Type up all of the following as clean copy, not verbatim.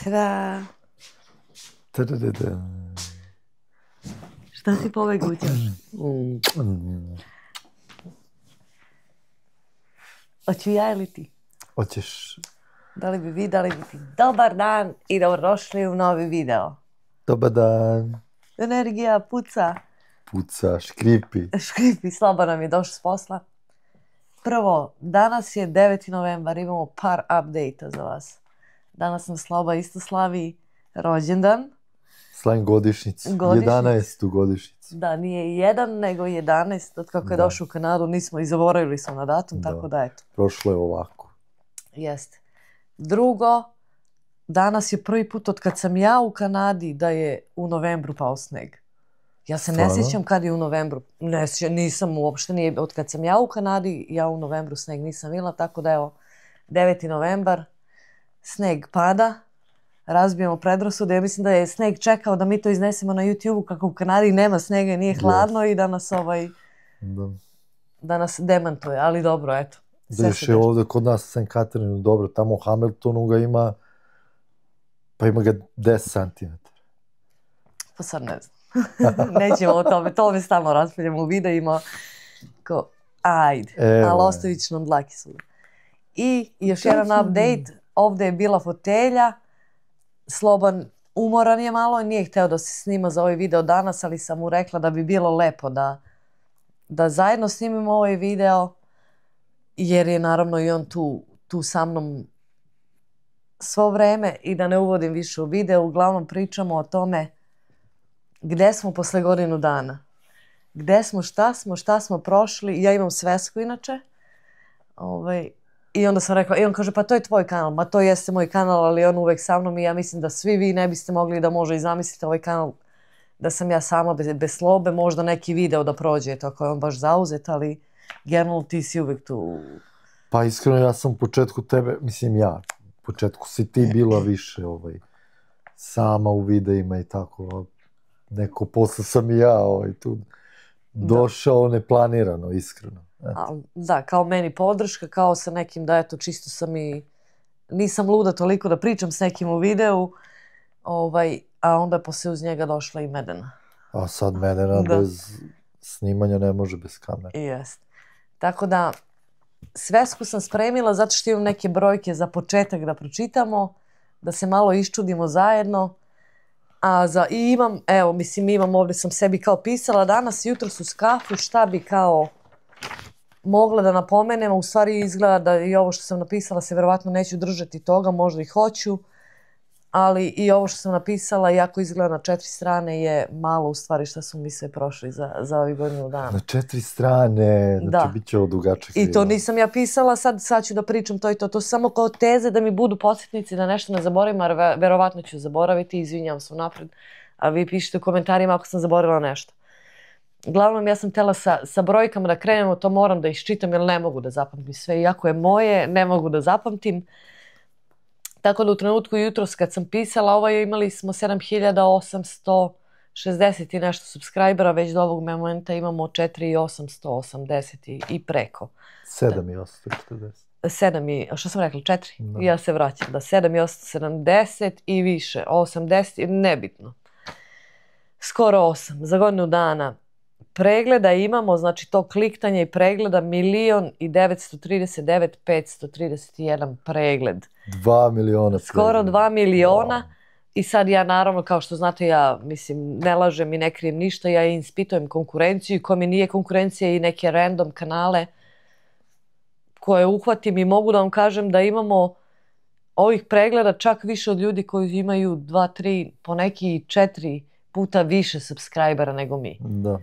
Tada! Tadadada. Šta si povegućaš? Hoću ja ili ti? Hoćeš? Da li bi vi, da li bi ti? Dobar dan i dobrodošli u novi video. Dobar dan. Energija puca. Puca, škripi. Škripi, slabo nam je došao s posla. Prvo, danas je 9. novembar, imamo par update-a za vas. Danas nam Sloba isto slavi rođendan. Slavim godišnjicu. 11. godišnjicu. Da, nije jedan, nego 11. Od kako je došao u Kanadu, nismo i zaboravili smo na datum, tako da eto. Prošlo je ovako. Jeste. Drugo, danas je prvi put od kad sam ja u Kanadi da je u novembru pao sneg. Ja se ne sjećam kad je u novembru. Ne sjećam, nisam uopšte, nije. Od kad sam ja u Kanadi, ja u novembru sneg nisam vidjela, tako da evo, 9. novembar, sneg pada, razbijemo predrasude. Ja mislim da je sneg čekao da mi to iznesemo na YouTube-u kako u Kanadi nema snega i nije hladno i da nas da nas demantuje, ali dobro, eto. Da još je ovdje kod nas St. Catharinu, dobro, tamo u Hamiltonu ga ima, pa ima ga 10 cm. Pa sad ne znam. Nećemo o tome, to mi stalno raspravljamo u videima. Ko, ajde, ali ostavit ću nam dlaki suda. I još jedan update, ovdje je bila fotelja, Sloban umoran je malo, nije hteo da se snima za ovaj video danas, ali sam mu rekla da bi bilo lepo da zajedno snimimo ovaj video, jer je naravno i on tu sa mnom svo vreme i da ne uvodim više u video. Uglavnom pričamo o tome gde smo posle godinu dana. Gde smo, šta smo prošli. Ja imam svesku inače. I onda sam rekla, i on kaže, pa to je tvoj kanal. Ma to jeste moj kanal, ali on uvek sa mnom i ja mislim da svi vi ne biste mogli da možda i zamislite ovaj kanal da sam ja sama bez Slobe, možda neki video da prođe, tako je on baš zauzet, ali generalno ti si uvek tu. Pa iskreno ja sam u početku tebe, mislim ja, u početku si ti bila više sama u videima i tako, neko posle sam i ja tu došao neplanirano, iskreno. Da, kao meni podrška, kao sa nekim da eto čisto sam i nisam luda toliko da pričam s nekim u videu, a onda je posle uz njega došla i Medena. A sad Medena bez snimanja ne može bez kamere. Jest. Tako da svesku sam spremila zato što imam neke brojke za početak da pročitamo, da se malo iščudimo zajedno. I imam, evo, mislim imam ovdje, sam sebi kao pisala danas, jutros uz kafu, šta bi kao mogla da napomenem, u stvari izgleda da i ovo što sam napisala se verovatno neću držati toga, možda i hoću, ali i ovo što sam napisala, iako izgleda na 4 strane, je malo u stvari što su mi sve prošli za ovih godinu dana. Na 4 strane, znači bit će ovo dugačak. I to nisam ja pisala, sad ću da pričam to i to. To su samo kao teze da mi budu podsjetnici da nešto ne zaboravim, jer verovatno ću zaboraviti, izvinjam se unapred, a vi pišite u komentarima ako sam zaboravila nešto. Uglavnom, ja sam htjela sa brojkama da krenemo, to moram da iščitam jer ne mogu da zapamtim sve. Iako je moje, ne mogu da zapamtim. Tako da u trenutku jutros kad sam pisala imali smo 7860 i nešto subscribera, već do ovog momenta imamo 4880 i preko. 7840. Što sam rekla, 4? Ja se vraćam, da 7870 i više, 80, nebitno. Skoro 8, za godinu dana. Pregleda imamo, znači to kliktanje i pregleda 1.939.531 pregled. 2 miliona pregleda. Skoro 2 miliona. I sad ja naravno, kao što znate, ja mislim, ne lažem i ne krijem ništa, ja ispitujem konkurenciju i ko mi nije konkurencija i neke random kanale koje uhvatim i mogu da vam kažem da imamo ovih pregleda čak više od ljudi koji imaju 2, 3, po neki 4 puta više subscribera nego mi. Da.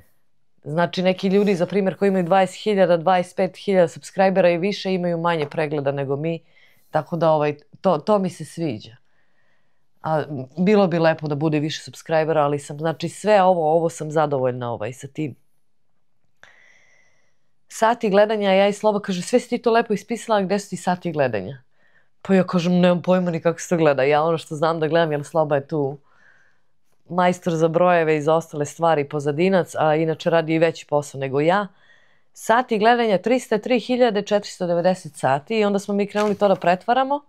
Znači neki ljudi, za primjer, koji imaju 20.000, 25.000 subscribera i više imaju manje pregleda nego mi. Tako da to mi se sviđa. Bilo bi lepo da bude više subscribera, ali sam, znači sve ovo sam zadovoljna sa tim. Sati gledanja, ja i Sloba kaže, sve si ti to lepo ispisala, gde su ti sati gledanja? Pa ja kažem, nemam pojma ni kako se to gleda. Ja ono što znam da gledam, jer Sloba je tu majstor za brojeve i za ostale stvari, pozadinac, a inače radi i veći posao nego ja. Sati gledanja 303.490 sati i onda smo mi krenuli to da pretvaramo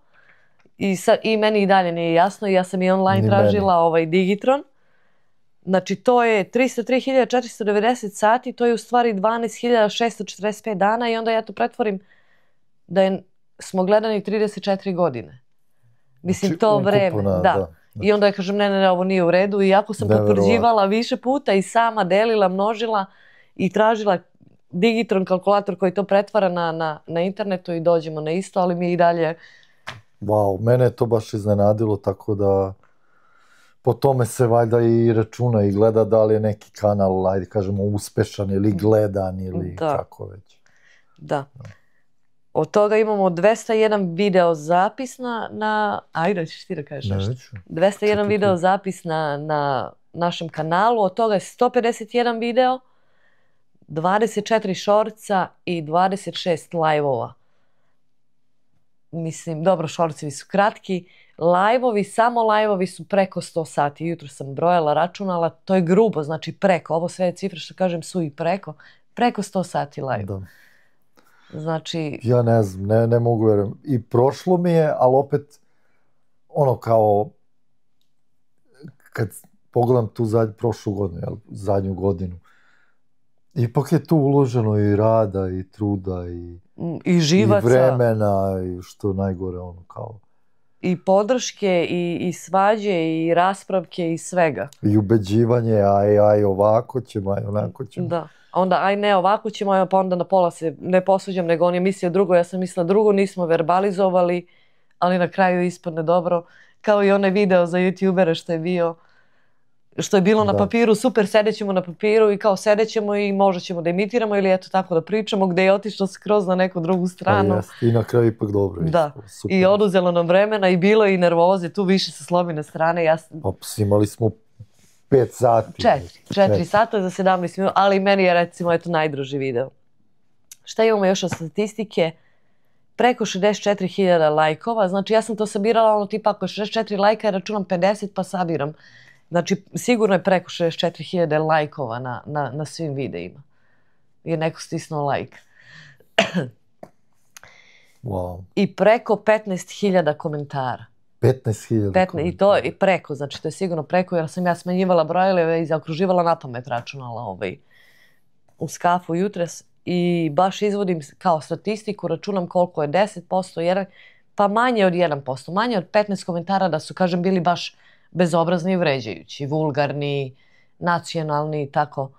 I meni i dalje nije jasno. Ja sam i online tražila Digitron. Znači, to je 303.490 sati, to je u stvari 12.645 dana i onda ja to pretvorim da smo gledani 34 godine. Mislim, znači, to vreme. Da. I onda ja kažem, ne, ovo nije u redu. Iako sam potvrđivala više puta i sama delila, množila i tražila Digitron kalkulator koji to pretvara na internetu i dođemo na isto, ali mi i dalje... Wow, mene je to baš iznenadilo, tako da po tome se valjda i računa i gleda da li je neki kanal, ajde kažemo, uspešan ili gledan ili kako već. Da. Od toga imamo 201 video zapis ajde, ćeš ti da kažeš nešto. 201 video zapis na našem kanalu, od toga je 151 video, 24 šorca i 26 live-ova. Mislim, dobro, šorcevi su kratki. Live-ovi, samo live-ovi su preko 100 sati. Jutro sam brojala, računala, to je grubo, znači preko. Ovo sve cifre što kažem su i preko 100 sati live. Da. Znači... Ja ne znam, ne mogu vjerujem. I prošlo mi je, ali opet, ono kao, kad pogledam tu prošlu godinu, zadnju godinu, ipak je tu uloženo i rada, i truda, i živaca, i vremena, i što najgore, ono kao... I podrške, i svađe, i raspravke, i svega. I ubeđivanje, aj, ovako ćemo, aj, onako ćemo. Da. Onda, aj ne, ovako ćemo, pa onda na pola se ne posvađam, nego on je mislio drugo, ja sam mislila drugo, nismo verbalizovali, ali na kraju ispadne dobro. Kao i onaj video za youtubere što je bilo na papiru, super, sedećemo na papiru i kao sedećemo i možda ćemo da imitiramo ili eto tako da pričamo, gde je otišlo skroz na neku drugu stranu. I na kraju ipak dobro. Da, i oduzelo nam vremena i bilo je i nervoze, tu više sa Slobine strane. Pa imali smo 5 sati. 4 sata za 17 minuta, ali meni je recimo eto najdruži video. Šta imamo još od statistike? Preko 64.000 lajkova, znači ja sam to sabirala ono tipa ako je 64 lajka ja računam 50 pa sabiram. Znači, sigurno je preko 64.000 lajkova na svim videima. Je neko stisnuo lajk. Wow. I preko 15.000 komentara. 15.000 komentara. I to je preko, znači to je sigurno preko, jer sam ja smanjivala brojeve i zaokruživala na pamet računala u skafu jutres. I baš izvodim kao statistiku, računam koliko je 10%, 1, pa manje od 1%, manje od 15 komentara da su, kažem, bili baš bezobrazni i vređajući, vulgarni, nacionalni i tako.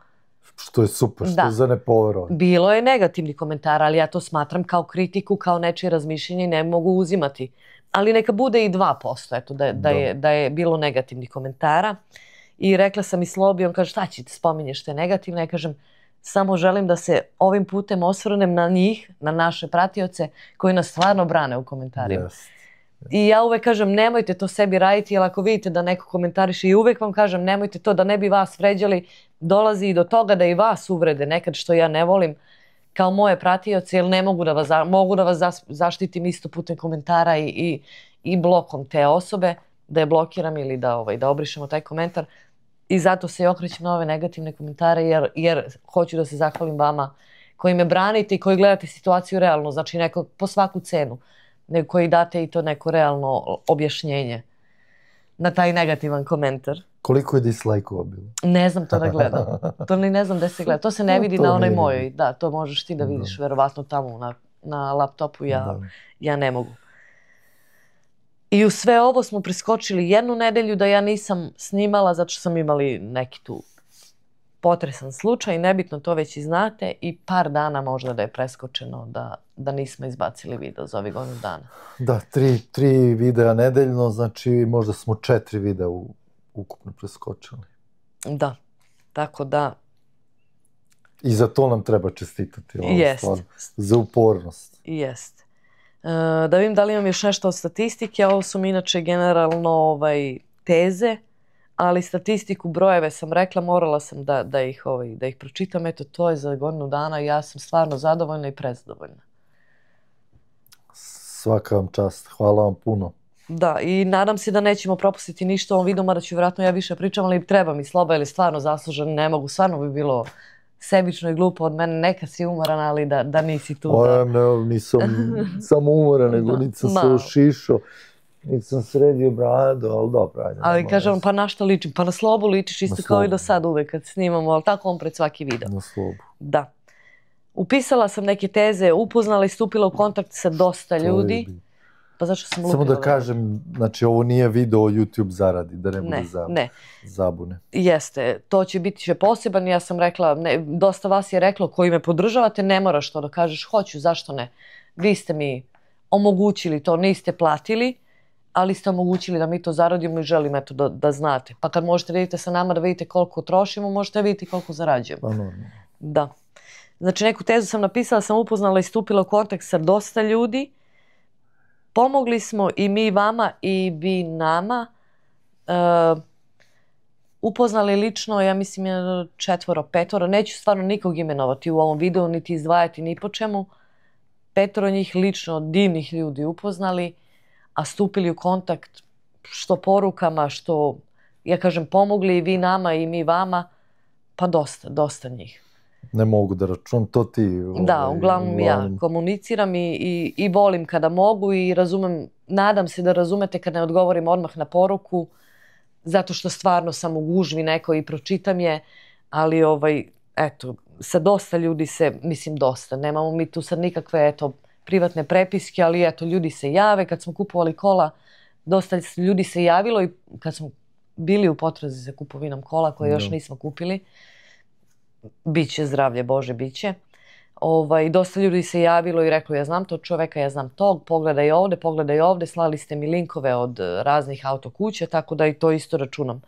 Što je super, što je za nepoverovanje. Bilo je negativni komentara, ali ja to smatram kao kritiku, kao nečije razmišljenje i ne mogu uzimati. Ali neka bude i 2%, eto, da je bilo negativnih komentara. I rekla sam i Slobi, on kaže, šta će ti spominješ te negativne? Ja kažem, samo želim da se ovim putem osvrnem na njih, na naše pratioce, koji nas stvarno brane u komentarima. I ja uvek kažem, nemojte to sebi raditi, jer ako vidite da neko komentariše i uvek vam kažem, nemojte to da ne bi vas vređali, dolazi i do toga da i vas uvrede nekad, što ja ne volim, kao moje pratioce, jer ne mogu da vas zaštitim isto putem komentara i blokom te osobe, da je blokiram ili da obrišemo taj komentar. I zato se i okrećem na ove negativne komentare, jer hoću da se zahvalim vama koji me branite i koji gledate situaciju realno, znači neko po svaku cenu, nego koji date i to neko realno objašnjenje na taj negativan komentar. Koliko je dislajkova bilo? Ne znam to da gledam. To ne znam gde se gleda. To se ne vidi na onoj mojoj. Da, to možeš ti da vidiš verovatno tamo na laptopu. Ja ne mogu. I u sve ovo smo preskočili jednu nedelju da ja nisam snimala zato što sam imali neki tu potresan slučaj, nebitno to već i znate, i par dana možda da je preskočeno da nismo izbacili video za ovih godinu dana. Da, 3 videa nedeljno, znači možda smo 4 videa ukupno preskočili. Da, tako da... I za to nam treba čestitati. Jest. Za upornost. Jest. Da vidim da li imam još nešto od statistike, ovo su mi inače generalno teze, ali statistiku, brojeve sam rekla, morala sam da ih pročitam. Eto, to je za godinu dana i ja sam stvarno zadovoljna i prezadovoljna. Svaka vam čast, hvala vam puno. Da, i nadam se da nećemo propustiti ništa u ovom videu, mada ću vjerojatno ja više pričam, ali treba mi Sloba, jer je stvarno zaslužen, ne mogu, stvarno bi bilo sebično i glupo od mene, neka si umoran, ali da nisi tu. Ne, nisam samo umoran, nego nisam se ošišao. Nisam sredio bradu, ali dobro, ajde. Ali kažem, pa na što ličim? Pa na Slobu ličiš isto kao i do sad uvek kad snimamo, ali tako on pred svaki video. Na Slobu. Da. Upisala sam neke teze, upoznala i stupila u kontakt sa dosta ljudi. Pa zašto sam lupila? Samo da kažem, znači ovo nije video YouTube zaradi, da ne bude zabune. Jeste, to će biti poseban. Ja sam rekla, dosta vas je reklo koji me podržavate, ne moraš to da kažeš, hoću, zašto ne? Vi ste mi omogućili to, niste platili, ali ste omogućili da mi to zaradimo i želim eto da znate. Pa kad možete vidite sa nama da vidite koliko trošimo, možete vidjeti koliko zarađujemo. Pa normalno. Da. Znači neku tezu sam napisala, sam upoznala i stupila u kontakt sa dosta ljudi. Pomogli smo i mi vama i vi nama. Upoznali lično, ja mislim, 4, 5. Neću stvarno nikog imenovati u ovom videu, niti izdvajati ni po čemu. 5 njih lično divnih ljudi upoznali, a stupili u kontakt što porukama, što, ja kažem, pomogli i vi nama i mi vama, pa dosta njih. Ne mogu da računam, to ti... Da, uglavnom ja komuniciram i volim kada mogu i razumem, nadam se da razumete kad ne odgovorim odmah na poruku, zato što stvarno sam u gužvi neko i pročitam je, ali eto, sa dosta ljudi se, mislim dosta, nemamo mi tu sad nikakve, eto, privatne prepiske, ali eto, ljudi se jave, kad smo kupovali kola, dosta ljudi se javilo i kad smo bili u potrazi za kupovinom kola, koje još nismo kupili, biće zdravlje Bože, biće. Dosta ljudi se javilo i reklo, ja znam tog čoveka, ja znam tog, pogledaj ovde, slali ste mi linkove od raznih autokuća, tako da i to isto računam.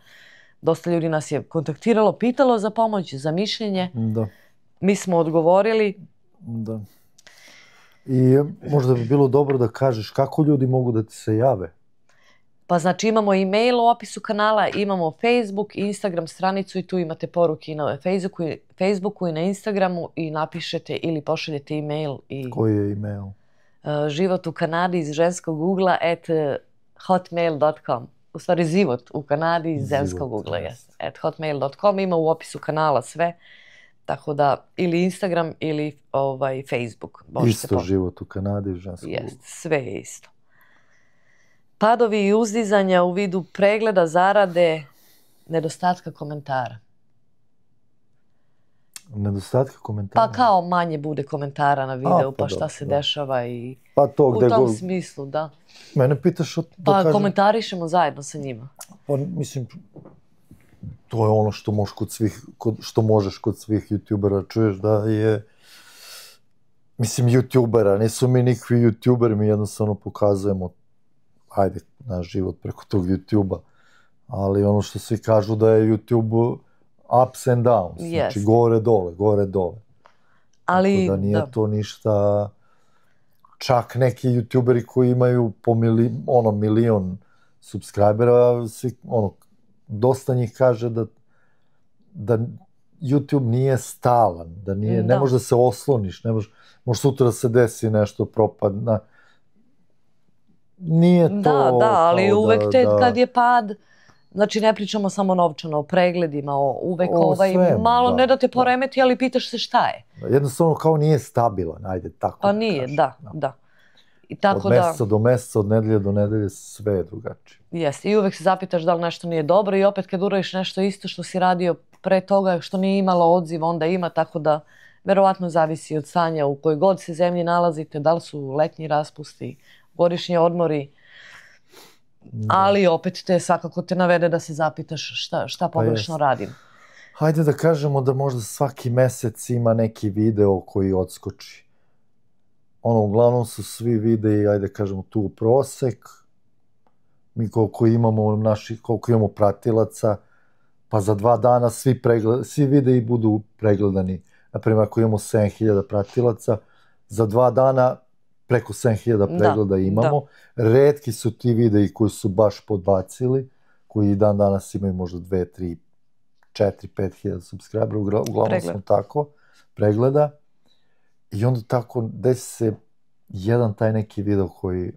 Dosta ljudi nas je kontaktiralo, pitalo za pomoć, za mišljenje. Da. Mi smo odgovorili. Da. I možda bi bilo dobro da kažeš kako ljudi mogu da ti se jave. Pa znači imamo e-mail u opisu kanala, imamo Facebook, Instagram stranicu i tu imate poruke i na Facebooku i na Instagramu i napišete ili pošaljete e-mail. Koji je e-mail? Život u Kanadi iz ženskog ugla @hotmail.com. U stvari život u Kanadi iz ženskog ugla @hotmail.com. Ima u opisu kanala sve. Tako da ili Instagram ili Facebook. Isto život u Kanadi iz ženskog ugla. Sve je isto. Padovi i uzdizanja u vidu pregleda, zarade, nedostatka komentara. Nedostatka komentara? Pa kao manje bude komentara na videu, pa šta se dešava i u tom smislu, da. Mene pitaš da kažem... Pa komentarišemo zajedno sa njima. Pa mislim, to je ono što možeš kod svih youtubera, čuješ da je... Mislim, youtubera, nisu mi nikakvi youtuberi, mi jednostavno pokazujemo ajde, naš život preko tog YouTube-a, ali ono što svi kažu da je YouTube ups and downs, znači gore dole. Ali, tako da nije to ništa, čak neki YouTuberi koji imaju po milion subscribera, dosta njih kaže da YouTube nije stalan, da ne možeš da se osloniš, može sutra da se desi nešto, propadne. Nije to... Da, ali uvek kad je pad, znači ne pričamo samo novčano o pregledima, uvek malo ne da te poremeti, ali pitaš se šta je. Jednostavno kao nije stabilan, ajde tako. Pa nije, da. Od meseca do meseca, od nedelje do nedelje, sve je drugačije. Jeste, i uvek se zapitaš da li nešto nije dobro i opet kad uradiš nešto isto što si radio pre toga, što nije imalo odziv, onda ima, tako da verovatno zavisi od stanja u kojoj god se zemlji nalazite, da li su letnji raspusti, godišnji odmori, ali opet svakako te navede da se zapitaš šta pogrešno radim. Hajde da kažemo da možda svaki mesec ima neki video koji odskoči. Uglavnom su svi videi, ajde kažemo tu u prosek, mi koliko imamo pratilaca, pa za 2 dana svi videi budu pregledani. Naprimjer, ako imamo 7000 pratilaca, za 2 dana preko 7000 pregleda imamo. Retki su ti videi koji su baš podbacili, koji i dan danas imaju možda 2, 3, 4, 5 subscribera, uglavnom smo tako, pregleda. I onda tako desi se jedan taj neki video koji,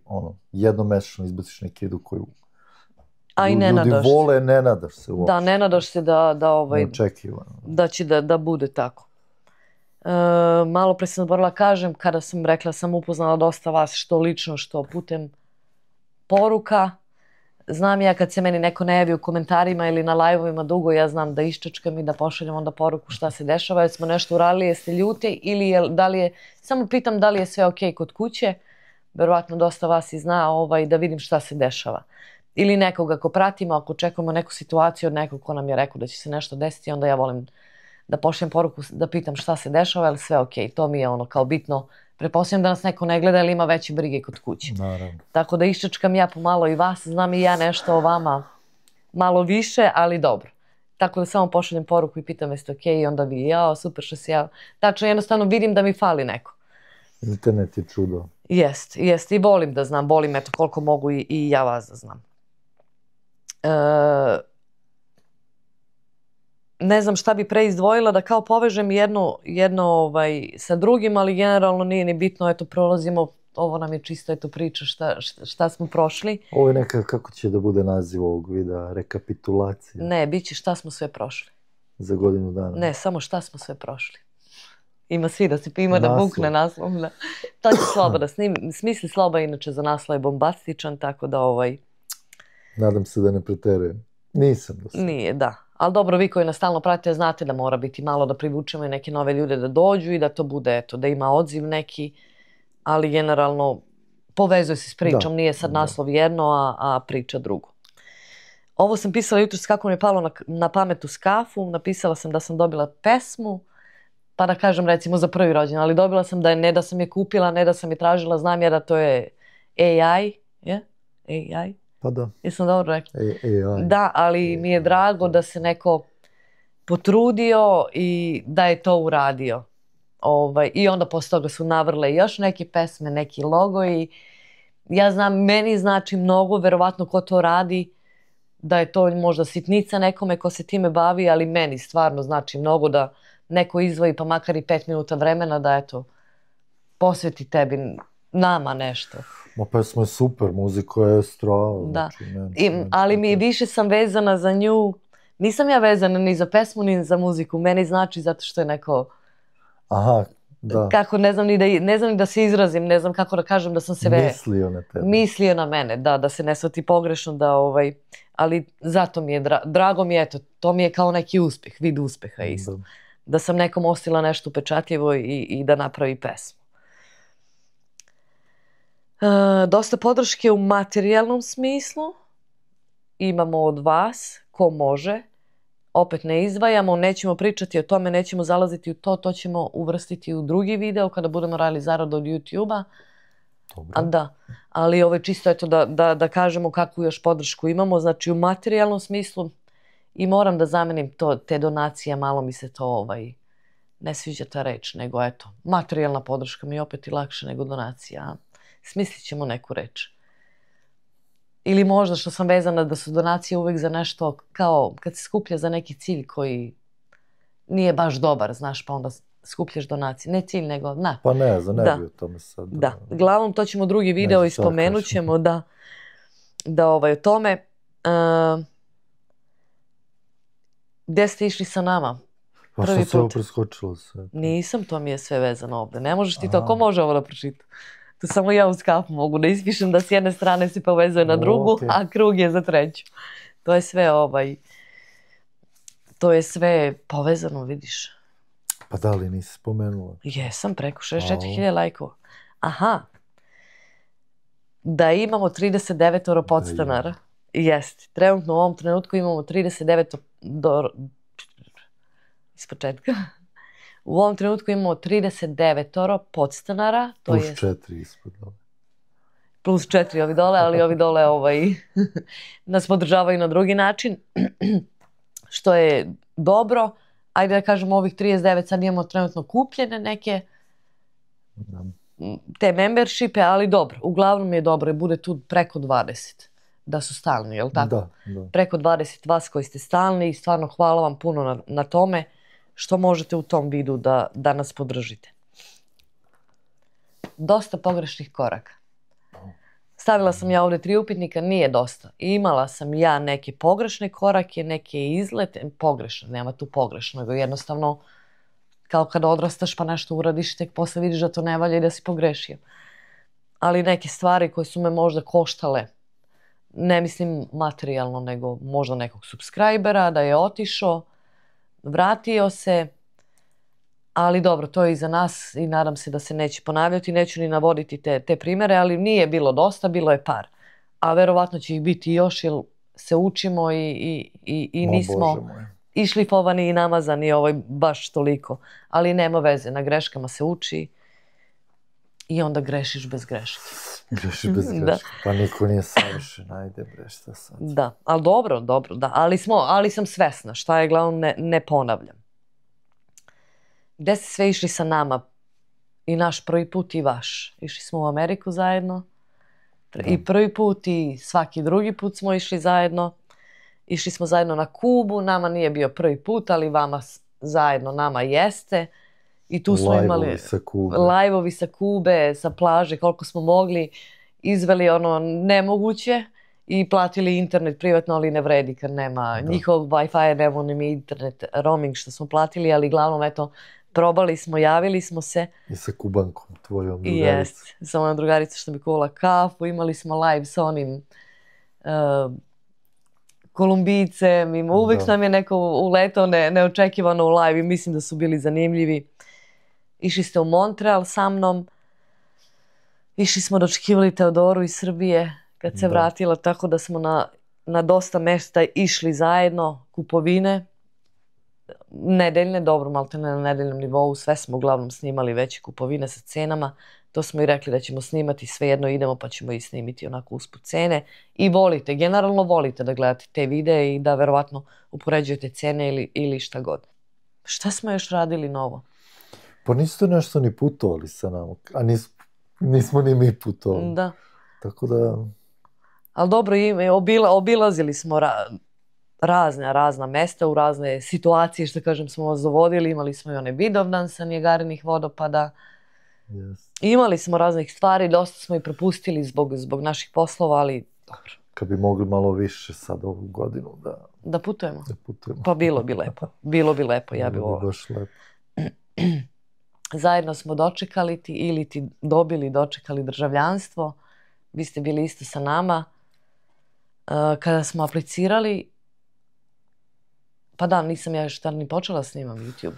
jednomesečno izbaciš neki video koji ljudi vole, ne nadaš se uopšte. Da, ne nadaš se neočekivano. Da će da bude tako. Malo pre sam zaboravila kažem, kada sam rekla sam upoznala dosta vas, što lično, što putem poruka. Znam ja kad se meni neko ne javi u komentarima ili na live-ovima dugo, ja znam da iščačkam i da pošaljem onda poruku šta se dešava, jer smo nešto uradili, jeste ljuti ili da li je, samo pitam da li je sve ok kod kuće, verovatno dosta vas i zna da vidim šta se dešava. Ili nekoga ko pratimo, ako čekamo neku situaciju od nekog ko nam je rekao da će se nešto desiti, onda ja volim da pošaljem poruku, da pitam šta se dešava, ali sve ok, to mi je kao bitno. Pretpostavljam da nas neko ne gleda ili ima veće brige kod kuće. Naravno. Tako da iščačkam ja pomalo i vas, znam i ja nešto o vama malo više, ali dobro. Tako da samo pošaljem poruku i pitam jeste ok i onda vi, super što si ja. Tačno jednostavno vidim da mi fali neko. Internet je čudo. Jest i volim da znam, volim eto koliko mogu i ja vas da znam. Ne znam šta bi pre izdvojila da kao povežem jedno sa drugim, ali generalno nije ni bitno, eto prolazimo, ovo nam je čisto eto priča šta smo prošli. Ovo je neka, kako će da bude naziv ovog videa, rekapitulacija? Ne, bit će šta smo sve prošli. Za godinu dana? Ne, samo šta smo sve prošli. Ima svi da se ima da bukne naslov. To će Sloba da smisli. Sloba inače za naslov je bombastičan, tako da Nadam se da ne preterujem. Nisam do sada. Nije, da. Ali dobro, vi koji nas stalno pratite, znate da mora biti malo da privučemo i neke nove ljude da dođu i da to bude, eto, da ima odziv neki, ali generalno povezuje se s pričom, nije sad naslov jedno, a priča drugo. Ovo sam pisala jutros kako mi je palo na pamet u skafu, napisala sam da sam dobila pesmu, pa da kažem recimo za prvi rođendan, ali dobila sam da je ne da sam je kupila, ne da sam je tražila, znam jer da to je AI, je? AI? Pa da. Jesam dobro rekla? AI. Da, ali mi je drago da se neko potrudio i da je to uradio. I onda posle toga su navrle još neke pesme, neki logo i ja znam, meni znači mnogo, verovatno ko to radi, da je to možda sitnica nekome ko se time bavi, ali meni stvarno znači mnogo da neko izdvoji pa makar i 5 minuta vremena da eto posveti tebi, nama nešto. Ma pesma je super, muzika je strava. Da, ali mi više sam vezana za nju, nisam ja vezana ni za pesmu ni za muziku, meni znači zato što je neko... Aha, da. Kako, ne znam ni da se izrazim, ne znam kako da kažem da sam se... Mislio na tebe. Mislio na mene, da se ne shvati pogrešno, ali zato mi je, drago mi je, eto, to mi je kao neki uspjeh, vid uspeha isto. Da sam nekom ostavila nešto upečatljivo i da napravi pesmu. Dosta podrške u materijalnom smislu imamo od vas, ko može. Opet ne izdvajamo, nećemo pričati o tome, nećemo zalaziti u to ćemo uvrstiti u drugi video kada budemo radili zaradu od YouTube-a. Da, ali ovo je čisto eto da kažemo kakvu još podršku imamo, znači u materijalnom smislu i moram da zamenim te donacije, malo mi se to ne sviđa ta reč, nego eto, materijalna podrška mi je opet i lakše nego donacija. Smislit ćemo neku reč. Ili možda što sam vezana da su donacije uvek za nešto kao kad se skuplja za neki cilj koji nije baš dobar, znaš, pa onda skupljaš donacije. Ne cilj, nego na. Pa ne, za ne bi o tome sad. Da, glavom to ćemo drugi video i spomenut ćemo da o tome. Gde ste išli sa nama? Pa što se ovo preskočilo sve? Nisam, to mi je sve vezano ovde. Ne možeš ti to, ko može ovo da pročita? To samo ja u skafu mogu da ispišem da s jedne strane se povezuje na drugu, a krug je za treću. To je sve to je sve povezano, vidiš. Pa da li nisi spomenula? Jesam, preko 64.000 lajkova. Aha. Da imamo 39 podstanara. Jeste. Trenutno u ovom trenutku imamo 39 iz početka. U ovom trenutku imamo 39 podstanara. Plus 4 ispod dole. Plus 4 ovi dole, ali ovi dole nas podržavaju na drugi način. Što je dobro. Ajde da kažemo ovih 39, sad imamo trenutno kupljene neke te membershipe, ali dobro. Uglavnom je dobro i bude tu preko 20. Da su stalni, je li tako? Da. Preko 20 vas koji ste stalni i stvarno hvala vam puno na tome što možete u tom vidu da nas podržite. Dosta pogrešnih koraka. Stavila sam ja ovdje 3 upitnika, nije dosta. Imala sam ja neke pogrešne korake, neke izlete, pogrešne, nema tu pogrešno, nego jednostavno kao kada odrastaš pa nešto uradiš, tek posle vidiš da to ne valja i da si pogrešio. Ali neke stvari koje su me možda koštale ne mislim materijalno, nego možda nekog subscribera, da je otišao, vratio se, ali dobro, to je iza nas i nadam se da se neće ponavljati, neću ni navoditi te primere, ali nije bilo dosta, bilo je par. A verovatno će ih biti još, jer se učimo i nismo išlifovani i namazani baš toliko. Ali nema veze, na greškama se uči i onda grešiš bez greške. Grešiš bez greške, pa niko nije savršen, ajde bre, šta sad. Da, ali dobro, da, ali sam svesna, šta je glavno, ne ponavljam. Gde ste sve išli sa nama? I naš prvi put i vaš. Išli smo u Ameriku zajedno. I prvi put i svaki drugi put smo išli zajedno. Išli smo zajedno na Kubu. Nama nije bio prvi put, ali vama zajedno nama jeste. I tu smo imali lajvovi sa Kube, sa plaže, koliko smo mogli. Izveli ono nemoguće i platili internet privatno, ali ne vredi kad nema njihovog Wi-Fi, nema ni internet roaming što smo platili, ali glavnom eto, probali smo, javili smo se. I sa Kubankom, tvojom drugaricom. Jest, sa mojom drugaricom što mi kuvala kafu, imali smo live sa onim Kolumbijcem, uvijek nam je neko uletao neočekivano u live i mislim da su bili zanimljivi. Išli ste u Montreal sa mnom, išli smo dočekivali Teodoru iz Srbije kad se vratila, tako da smo na dosta mjesta išli zajedno, kupovine. Nedeljne, dobro, malte ne na nedeljnom nivou, sve smo uglavnom snimali veće kupovine sa cenama. To smo i rekli da ćemo snimati, svejedno idemo pa ćemo i snimiti onako usput cene. I volite, generalno volite da gledate te videe i da verovatno upoređujete cene ili šta god. Šta smo još radili novo? Pa niste nešto ni putovali sa nama, a nismo ni mi putovali. Da. Tako da... Ali dobro, obilazili smo razna mesta, u razne situacije, što kažem, smo vas dovodili. Imali smo i one Vidovdan sa Nijagarinih vodopada. Imali smo raznih stvari, dosta smo i propustili zbog naših poslova, ali dobro. Kad bi mogli malo više sad ovu godinu da putujemo. Pa bilo bi lepo. Bilo bi lepo, ja bi volila. Baš lepo. Zajedno smo dočekali ili ti dočekali državljanstvo. Vi ste bili isto sa nama. Kada smo aplicirali, pa da, nisam ja još ni počela snimam YouTube.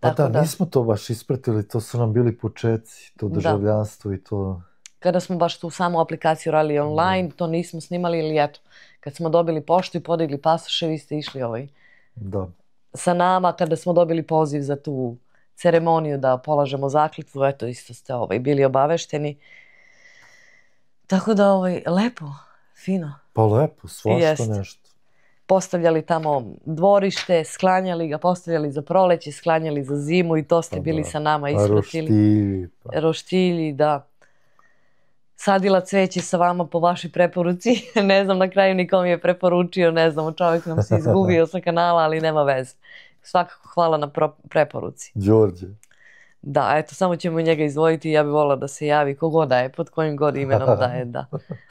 Pa da, nismo to baš ispratili, to su nam bili početci, to državljanstvo i to... Kada smo baš tu samu aplikaciju radili online, to nismo snimali, ili eto, kad smo dobili poštu i podigli pasoše, vi ste išli sa nama, kada smo dobili poziv za tu ceremoniju da polažemo zakletvu, eto, isto ste bili obavešteni. Tako da, lepo, fino. Pa lepo, svašta nešto. Postavljali tamo dvorište, sklanjali ga, postavljali za proleće, sklanjali za zimu i to ste bili sa nama ispratili. Roštilji, da. Sadila cveće sa vama po vašoj preporuci. Ne znam na kraju nikom je preporučio, ne znam, čovjek nam se izgubio sa kanala, ali nema veze. Svakako hvala na preporuci. Đorđe. Da, eto, samo ćemo njega izdvojiti i ja bih volila da se javi kogod da je, pod kojim god imenom da je, da.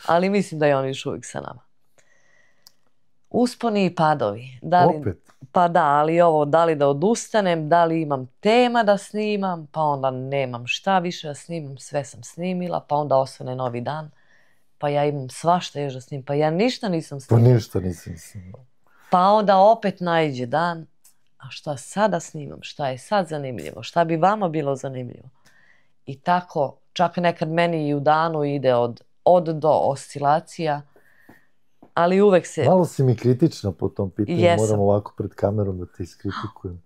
Ali mislim da je on još uvijek sa nama. Usponi i padovi. Opet? Pa da, ali da li da odustanem, da li imam tema da snimam, pa onda nemam šta više da snimam, sve sam snimila, pa onda osvane novi dan, pa ja imam svašta još da snimam, pa ja ništa nisam snimala. Pa ništa nisam snimala. Pa onda opet naiđe dan, a šta sada snimam, šta je sad zanimljivo, šta bi vama bilo zanimljivo. I tako, čak nekad meni i u danu ide od do oscilacija, ali uvek se... Malo si mi kritična po tom pitanju, moram ovako pred kamerom da te iskritikujem.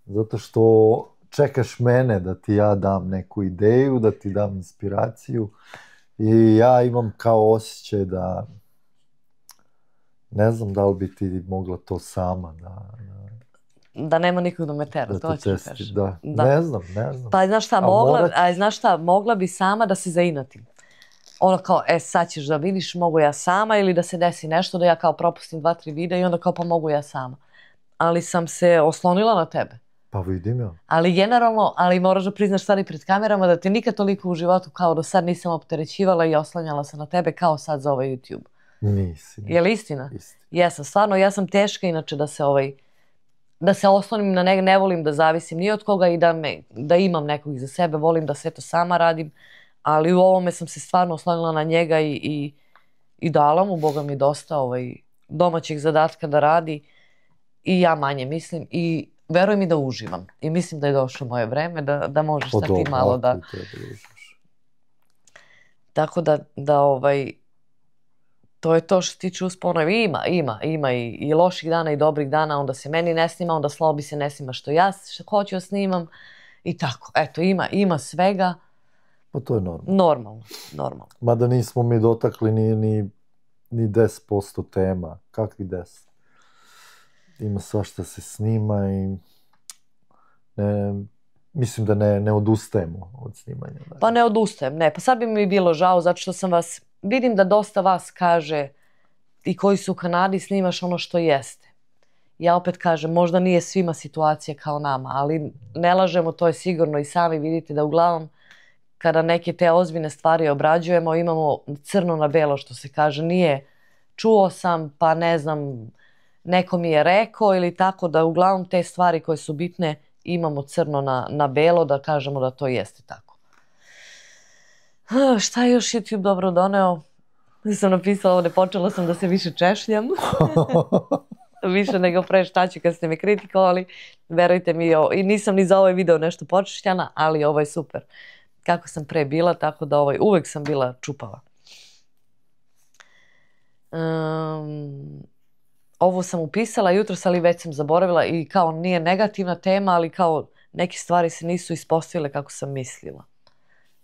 Zato što čekaš mene da ti ja dam neku ideju, da ti dam inspiraciju i ja imam kao osjećaj da ne znam da li bi ti mogla to sama da nema nikog da me tera, to ću kažem. Da, ne znam. Pa znaš šta, mogla bi sama da se zainatim. Ono kao, sad ćeš da vidiš, mogu ja sama, ili da se desi nešto, da ja kao propustim 2-3 videa i onda kao pa mogu ja sama. Ali sam se oslonila na tebe. Pa vidim ja. Ali generalno, ali moraš da priznaš stvari pred kamerama, da te nikad toliko u životu kao do sad nisam opterećivala i oslanjala se na tebe kao sad za ovaj YouTube. Nisi. Je li istina? Jesam, stvarno, ja sam teška inače da se oslonim na ne volim da zavisim ni od koga i da imam nekog iza sebe, volim da sve to sama radim. Ali u ovome sam se stvarno oslonila na njega i i dala mu, Boga mi, dosta domaćih zadatka da radi i ja manje mislim i veruj mi da uživam i mislim da je došlo moje vreme da možeš sad ti malo da... Tako da to je to što ti tiče uspona. Ima i loših dana i dobrih dana, onda se meni ne snima, onda Slobi se ne snima što ja hoću da snimam i tako. Eto, ima svega. Pa to je normalno. Normalno. Mada nismo mi dotakli ni 10% tema. Kakvi 10? Ima svašta se snima i mislim da ne odustajemo od snimanja. Pa ne odustajem, ne. Pa sad bi mi bilo žao zato što sam vas... Vidim da dosta vas kaže i koji su u Kanadi snimaš ono što jeste. Ja opet kažem, možda nije svima situacija kao nama, ali ne lažemo, to je sigurno i sami vidite da uglavnom kada neke te ozbiljne stvari obrađujemo imamo crno na belo što se kaže. Nije čuo sam pa ne znam, neko mi je rekao ili tako da uglavnom te stvari koje su bitne imamo crno na belo da kažemo da to jeste tako. Šta je još YouTube dobro doneo? Sam napisala ovdje, počela sam da se više češljam. Više nego pre šta ću kad ste me kritikovali. Verujte mi, i nisam ni za ovaj video nešto počešljana, ali ovo je super. Kako sam pre bila, tako da uvek sam bila čupava. Ovo sam upisala jutros, ali već sam zaboravila i kao nije negativna tema, ali kao neke stvari se nisu ispostavile kako sam mislila.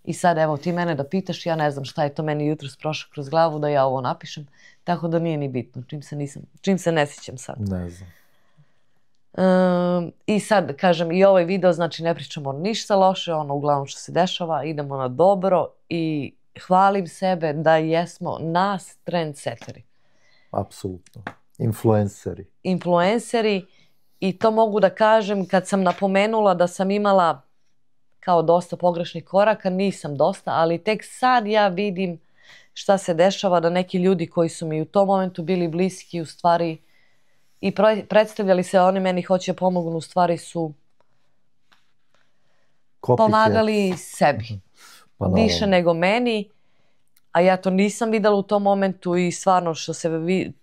I sad evo ti mene da pitaš, ja ne znam šta je to meni jutros prošlo kroz glavu da ja ovo napišem, tako da nije ni bitno, čim se ne sjećam sad. Ne znam. I sad kažem i ovaj video, znači ne pričamo ništa loše, ono uglavnom što se dešava, idemo na dobro i hvalim sebe da jesmo nas trendseteri. Apsolutno. Influenceri i to mogu da kažem kad sam napomenula da sam imala kao dosta pogrešnih koraka, nisam dosta, ali tek sad ja vidim šta se dešava da neki ljudi koji su mi u tom momentu bili bliski u stvari i predstavljali se, oni meni hoće pomognu, u stvari su pomagali sebi. Više nego meni, a ja to nisam videla u tom momentu i stvarno što se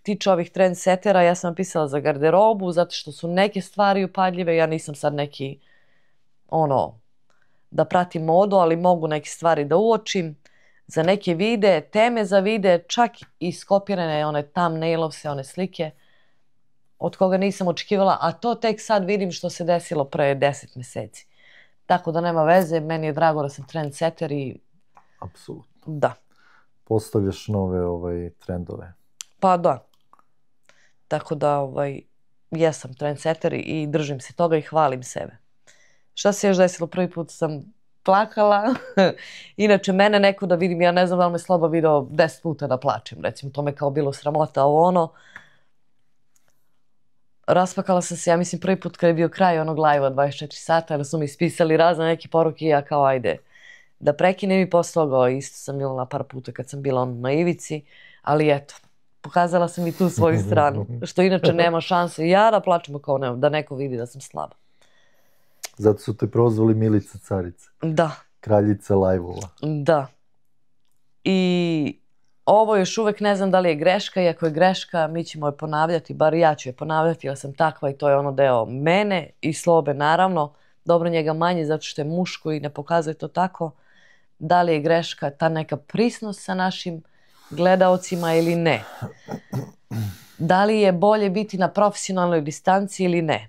tiče ovih trendsetera, ja sam napisala za garderobu, zato što su neke stvari upadljive, ja nisam sad neki da pratim modu, ali mogu neke stvari da uočim. Za neke videe, teme za videe, čak i skopirane one thumbnailovse, one slike, od koga nisam očekivala, a to tek sad vidim što se desilo pre 10 meseci. Tako da nema veze, meni je drago da sam trendseter i... Apsolutno. Da. Postavljaš nove trendove. Pa da. Tako da jesam trendseter i držim se toga i hvalim sebe. Šta se još desilo? Prvi put sam plakala. Inače, mene neko da vidim, ja ne znam da li me Sloba video 10 puta da plačem. Recimo, to me kao bilo sramota, Raspakala sam se, ja mislim, prvi put kada je bio kraj onog live-a 24 sata, da su mi ispisali razne neke poruke i ja kao ajde da prekinem i posle toga isto sam bila na par puta kad sam bila na ivici, ali eto, pokazala sam i tu svoju stranu, što inače nema šanse ja da plačem kao da neko vidi da sam slaba. Zato su te prozvali Milica Carica. Da. Kraljica live-ova. Da. I ovo još uvek ne znam da li je greška, i ako je greška mi ćemo je ponavljati, bar ja ću je ponavljati, jer sam takva i to je deo mene i Slobe naravno, dobro njega manje zato što je muško i ne pokazuje to tako. Da li je greška ta neka prisnost sa našim gledaocima ili ne? Da li je bolje biti na profesionalnoj distanci ili ne?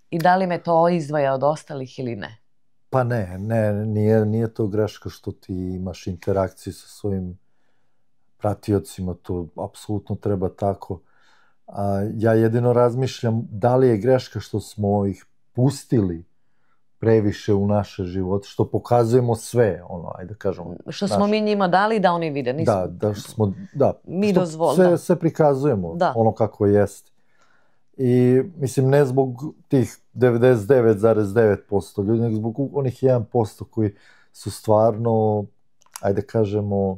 I da li me to izdvaja od ostalih ili ne? Pa ne, nije to greška što ti imaš interakciju sa svojim pratiocima, to apsolutno treba tako. Ja jedino razmišljam da li je greška što smo ih pustili previše u naše živote, što pokazujemo sve, ajde kažemo. Što smo mi njima dali da oni vide. Mi dozvolimo. Sve prikazujemo, ono kako jeste. I mislim ne zbog tih 99,9% ljudi, nego zbog onih 1% koji su stvarno, ajde kažemo,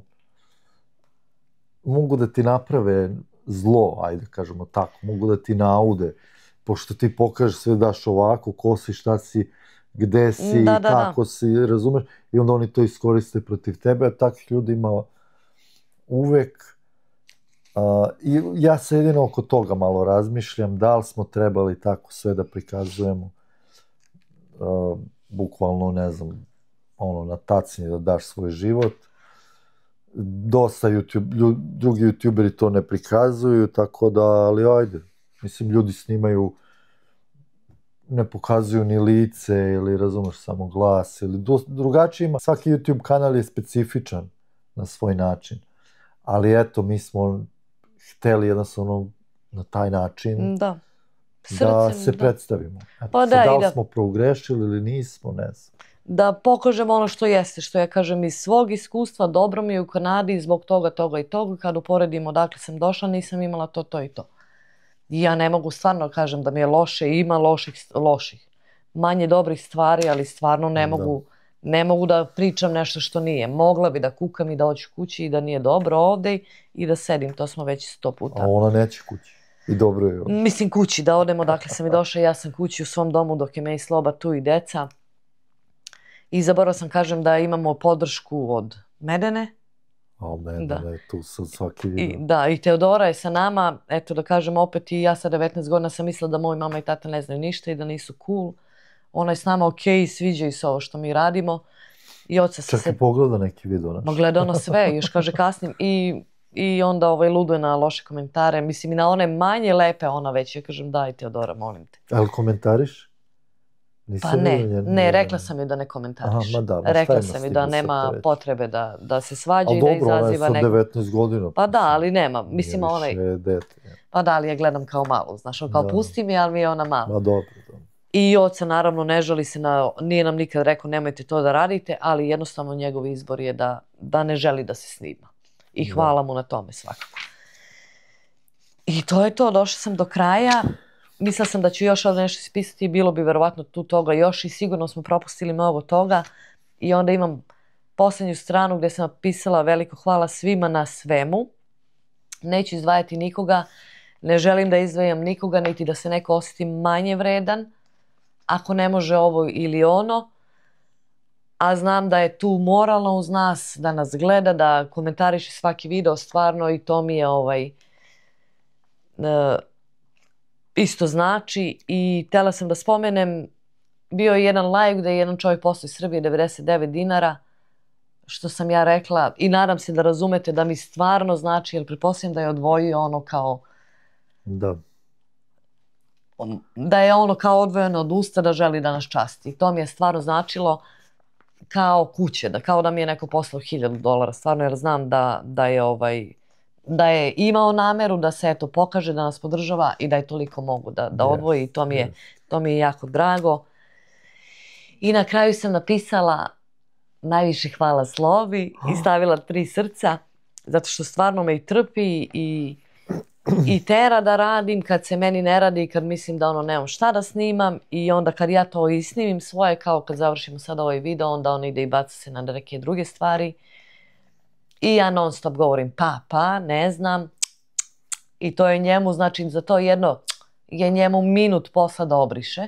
mogu da ti naprave zlo, ajde kažemo tako, mogu da ti naude, pošto ti pokažeš sve, daš ovako, ko si, šta si, gde si, kako si, razumeš, i onda oni to iskoriste protiv tebe, a takvih ljudi ima uvek I ja se jedino oko toga malo razmišljam, da li smo trebali tako sve da prikazujemo, bukvalno, ne znam, na tacni da daš svoj život. Dosta drugi youtuberi to ne prikazuju, tako da, ali ajde, mislim, ljudi snimaju, ne pokazuju ni lice, ili razumeš, samo glas, ili drugačije ima. Svaki YouTube kanal je specifičan na svoj način, ali eto, mi smo hteli jednostavno na taj način da se predstavimo. Da li smo progrešili ili nismo, ne znam. Da pokažemo ono što jeste, što ja kažem iz svog iskustva, dobro mi je u Kanadi zbog toga, toga i toga, kad uporedimo odakle sam došla, nisam imala to, to i to. I ja ne mogu stvarno kažem da mi je loše, ima loših, manje dobrih stvari, ali stvarno ne mogu da pričam nešto što nije. Mogla bi da kukam i da hoću kući i da nije dobro ovde i da sedim, to smo već 100 puta. A ona neće kući i dobro je ovde. Mislim kući, da odem odakle sam i došla, ja sam kući u svom domu dok je meni Sloba tu i deca. I zaboravila sam kažem da imamo podršku od Medene. A Medene je tu sad svaki video. Da, i Teodora je sa nama, eto da kažem opet i ja sa 19 godina sam mislila da moj mama i tata ne znaju ništa i da nisu cool. Ona je s nama okej, sviđaju se ovo što mi radimo. Čak i pogleda neki video. Ma gleda ono sve, još kaže kasnim i onda luduje na loše komentare. Mislim i na one manje lepe ona već, ja kažem daj Teodora, molim te. Ali komentariš? Pa ne, rekla sam joj da ne komentariš. Rekla sam joj da nema potrebe da se svađa i da izaziva neko. Ali dobro, ona je sa 19 godina. Pa da, ali nema. Mislim, onaj... Pa da, ali ja gledam kao malu, znaš, kao pusti mi, ali mi je ona mala. Ma dobro. I oca naravno ne žali se nije nam nikad rekao nemojte to da radite, ali jednostavno njegov izbor je da ne želi da se snima. I hvala mu na tome svakako. I to je to, došla sam do kraja. Mislila sam da ću još ovdje nešto ispisati i bilo bi verovatno tu toga još i sigurno smo propustili mnogo toga. I onda imam posljednju stranu gdje sam napisala veliko hvala svima na svemu. Neću izdvajati nikoga, ne želim da izdvajam nikoga, niti da se neko osjeti manje vredan. Ako ne može ovo ili ono, a znam da je tu moralno uz nas, da nas gleda, da komentariše svaki video stvarno i to mi je isto znači. I htjela sam da spomenem, bio je jedan live gdje je jedan čovjek poslao iz Srbije 99 dinara, što sam ja rekla i nadam se da razumete da mi stvarno znači, jer pretpostavljam da je odvojio ono kao... Da je ono kao odvojeno od usta da želi da nas časti. To mi je stvarno značilo kao kuće, kao da mi je neko poslao $1000, stvarno, jer znam da je imao nameru da se eto pokaže, da nas podržava i da je toliko mogu da odvoji i to mi je jako drago. I na kraju sam napisala najviše hvala Slobi i stavila 3 srca, zato što stvarno me i trpi i tera da radim kad se meni ne radi i kad mislim da nemam šta da snimam i onda kad ja to i snimim svoje, kao kad završimo sad ovaj video, onda on ide i baca se na neke druge stvari i ja non stop govorim pa, ne znam i to je njemu, znači za to jedno je njemu minut posla da obriše,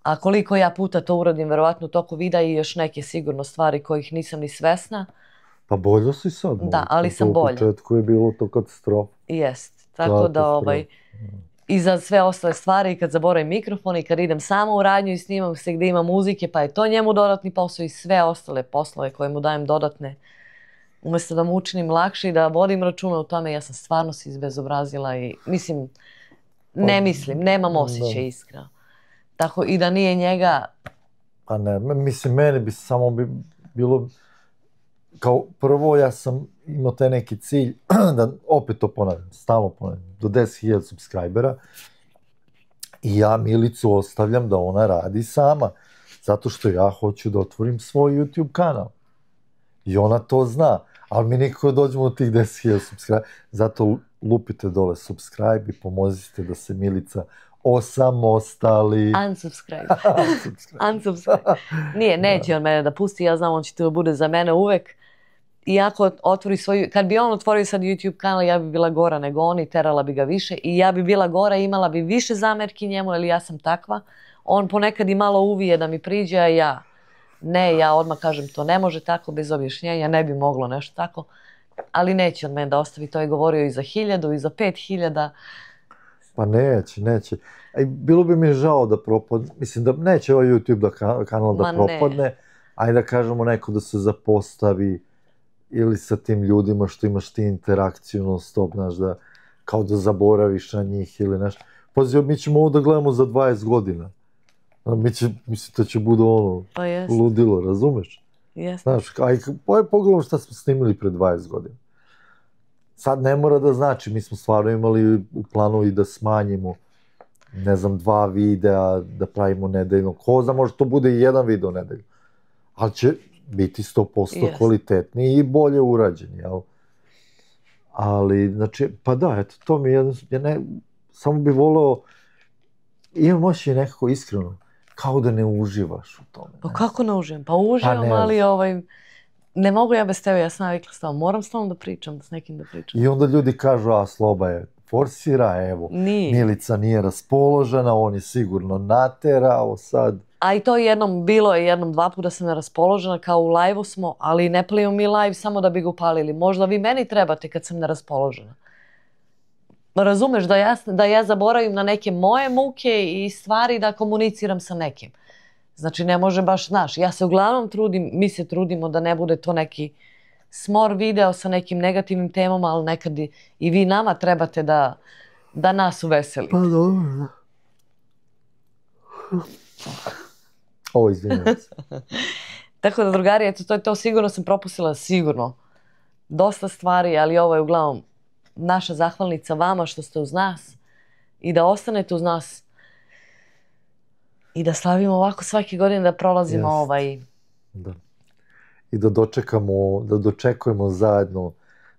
a koliko ja puta to uradim verovatno u toku videa i još neke sigurno stvari kojih nisam ni svesna. Pa bolje si sad. Da, ali sam bolja. U početku je bilo to katastrofa. Jest, tako da i za sve ostale stvari, kad zaboravim mikrofon i kad idem sama u radnju i snimam se gdje ima muzike, pa je to njemu dodatni posao i sve ostale poslove koje mu dajem dodatne. Umjesto da mu učinim lakše i da vodim računa o tome, ja sam stvarno se izbezobrazila i mislim, nemam osjećaj iskreno. Tako i da nije njega... Pa ne, mislim, meni bi samo bilo... Kao prvo, ja sam imao taj neki cilj, da opet to ponavljam, stalno ponavljam, do 10.000 subscribera i ja Milicu ostavljam da ona radi sama, zato što ja hoću da otvorim svoj YouTube kanal. I ona to zna, ali mi nikako dođemo do tih 10.000 subscribera, zato lupite dole subscribe i pomozite da se Milica osamostali. Unsubscribe. Nije, neće on mene da pusti, ja znam on će to bude za mene uvek. Iako otvori svoju, kad bi on otvorio sad YouTube kanal, ja bi bila gora nego on i terala bi ga više i ja bi bila gora i imala bi više zamerki njemu, jer ja sam takva. On ponekad i malo uvije da mi priđe, a ja odmah kažem to ne može tako bez objašnjenja, ne bi moglo nešto tako. Ali neće od mene da ostavi, to je govorio i za 1000 i za 5000. Pa neće. Bilo bi mi žao da propadne, mislim da neće ovaj YouTube kanal da propadne, ajde da kažemo neko da se zapostavi ili sa tim ljudima što imaš ti interakciju non stop, znaš, da kao da zaboraviš na njih ili nešto. Pazi, mi ćemo ovo da gledamo za 20 godina. Mislim da će bude ono ludilo, razumeš? Znaš, pogledamo šta smo snimili pre 20 godina. Sad ne mora da znači, mi smo stvarno imali u planu i da smanjimo, ne znam, 2 videa, da pravimo nedeljno. Ko zna, možda to bude i 1 video nedeljno. Ali će biti 100% kvalitetniji i bolje urađeni, jel? Ali, znači, pa da, eto, to mi je samo bi voleo, imam osjećaj nekako iskreno, kao da ne uživaš u tome. Pa kako ne uživam? Pa uživam, ali ne mogu ja bez tebe, ja sam navikla s tobom. Moram s tobom da pričam, s nekim da pričam. I onda ljudi kažu, a Sloba je forsira, evo, Milica nije raspoložena, on je sigurno naterao sad. A i to bilo je 1-2 puta da sam neraspoložena, kao u live-u smo, ali ne plijemo mi live samo da bi ga upalili. Možda vi meni trebate kad sam neraspoložena. Razumeš, da ja zaboravim na neke moje muke i stvari da komuniciram sa nekim. Znači, ne može baš, znaš, ja se uglavnom trudim, mi se trudimo da ne bude to neki smor video sa nekim negativnim temama, ali nekad i vi nama trebate da nas uveselite. Pa dobro. Ovo, izvinjam se. Tako da, drugari, eto, to sigurno sam propustila, sigurno. Dosta stvari, ali ovo je uglavnom naša zahvalnica vama što ste uz nas i da ostanete uz nas i da slavimo ovako svake godine, da prolazimo Da. I da dočekujemo zajedno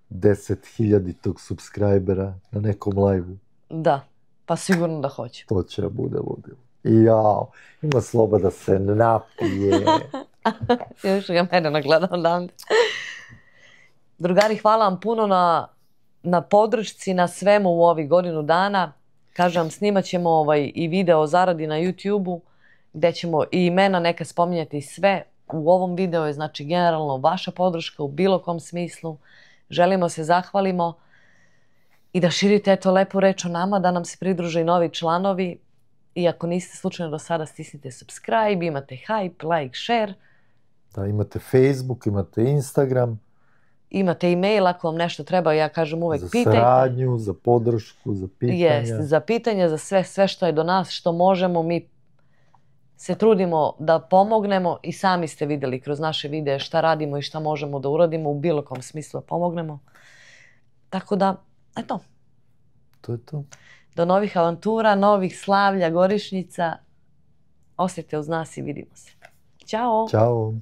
10.000 subscribera na nekom live-u. Da, pa sigurno da hoće. To će bude ludilo. I jao, ima Sloba da se napije. Još ga mene nagledao odavde. Drugari, hvala vam puno na podršci, na svemu u ovih godinu dana. Kažem vam, snimat ćemo i video o zaradi na YouTube-u, gdje ćemo i imena neka spominjati sve. U ovom videu je, znači, generalno vaša podrška u bilo kom smislu. Želimo se zahvalimo i da širite eto lepu reč o nama, da nam se pridruže i novi članovi. I ako niste slučajno do sada, stisnite subscribe, imate hype, like, share. Da, imate Facebook, imate Instagram. Imate e-mail ako vam nešto treba, ja kažem uvek pitajte. Za saradnju, za podršku, za pitanja. Jeste, za pitanja, za sve što je do nas, što možemo, mi se trudimo da pomognemo i sami ste vidjeli kroz naše videe šta radimo i šta možemo da uradimo u bilo kom smislu da pomognemo. Tako da, eto. To je to. Do novih avantura, novih slavlja, godišnjica. Ostajte uz nas i vidimo se. Ćao! Ćao!